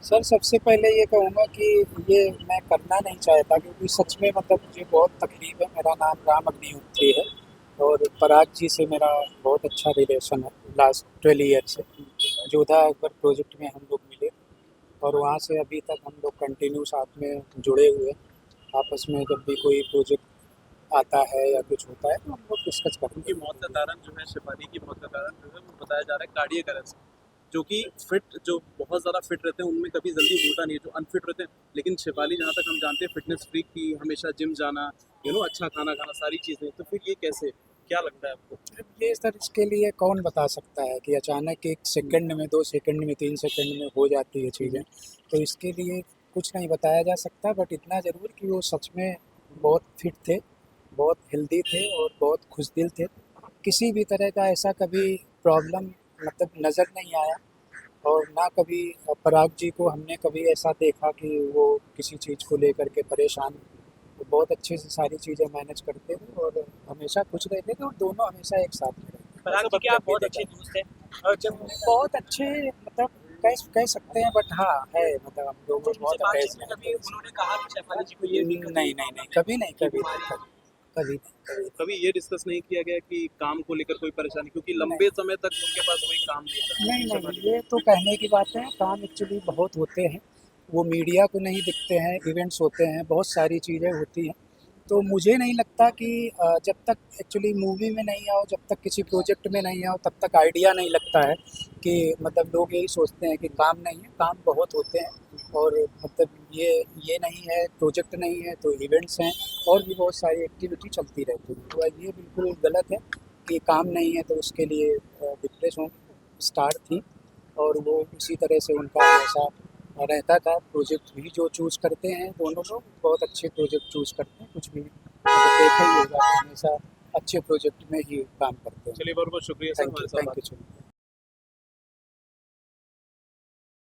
Sir सबसे पहले ये कहूँगा कि ये मैं करना नहीं चाहता क्योंकि सच में मतलब मुझे बहुत तकलीफ है। मेरा नाम राम अग्निहोत्री है और पराग जी से मेरा बहुत अच्छा रिलेशन है लास्ट 12 ईयर से। जोधा अकबर प्रोजेक्ट में हम लोग मिले और वहाँ से अभी तक हम लोग कंटिन्यू साथ में जुड़े हुए हैं। आपस में जब भी कोई प्रोजेक्ट आता है या कुछ होता है तो हम लोग डिस्कस करते उनकी मौत का हैं। कारण जो है, शेफाली की मौत का कारण जो है वो बताया जा रहा है कार्डियक अरेस्ट, जो कि फिट जो बहुत ज़्यादा फिट रहते हैं उनमें कभी जल्दी होता नहीं है, जो अनफिट रहते हैं। लेकिन शेफाली जहाँ तक हम जानते हैं फिटनेस फ्रीक थी, हमेशा जिम जाना, अच्छा खाना खाना, सारी चीज़ें। तो फिर ये कैसे, क्या लगता है आपको? अब ये सर इसके लिए कौन बता सकता है कि अचानक 1 सेकंड में 2 सेकंड में 3 सेकंड में हो जाती है चीज़ें। तो इसके लिए कुछ नहीं बताया जा सकता, बट इतना ज़रूर कि वो सच में बहुत फिट थे, बहुत हेल्दी थे और बहुत खुशदिल थे। किसी भी तरह का ऐसा कभी प्रॉब्लम मतलब नज़र नहीं आया और ना कभी पराग जी को हमने कभी ऐसा देखा कि वो किसी चीज़ को लेकर के परेशान। वो बहुत अच्छे से सारी चीज़ें मैनेज करते थे और हमेशा खुश रहते थे और दोनों हमेशा एक साथ में रहते थे। पराग जी के आप बहुत अच्छे दोस्त हैं और जब बहुत अच्छे मतलब कह सकते हैं, बट हाँ है मतलब हम लोग जब उनसे बहुत बातचीत में अटैच कभी हैं। उन्होंने कहा कि शेफाली जी को ये दिक्कत नहीं नहीं नहीं कभी नहीं की कभी नहीं बीमारी कभी कभी नहीं कभी ये डिस्कस नहीं किया गया कि काम को लेकर कोई परेशानी, क्योंकि नहीं लंबे समय तक उनके पास कोई काम नहीं नहीं था नहीं शेफाली ये तो कहने की बात है। काम एक्चुअली बहुत होते हैं, वो मीडिया को नहीं दिखते हैं, इवेंट्स होते हैं, बहुत सारी चीज़ें होती हैं। तो मुझे नहीं लगता कि जब तक एक्चुअली मूवी में नहीं आओ, जब तक किसी प्रोजेक्ट में नहीं आओ, तब तक आइडिया नहीं लगता है कि मतलब लोग यही सोचते हैं कि काम नहीं है। काम बहुत होते हैं और मतलब ये नहीं है, प्रोजेक्ट नहीं है तो इवेंट्स हैं और भी बहुत सारी एक्टिविटी चलती रहती है। तो ये बिल्कुल गलत है कि काम नहीं है तो उसके लिए डिप्रेस हों। स्टार थी और वो उसी तरह से उनका ऐसा रहता था। प्रोजेक्ट भी जो चूज़ करते हैं दोनों लोग बहुत अच्छे प्रोजेक्ट चूज़ करते हैं। कुछ भी मतलब देखा ही होगा, हमेशा अच्छे प्रोजेक्ट में ही काम करते हैं। चलिए, बहुत बहुत शुक्रिया सर हमारे साथ थैंक बात यू सो मच।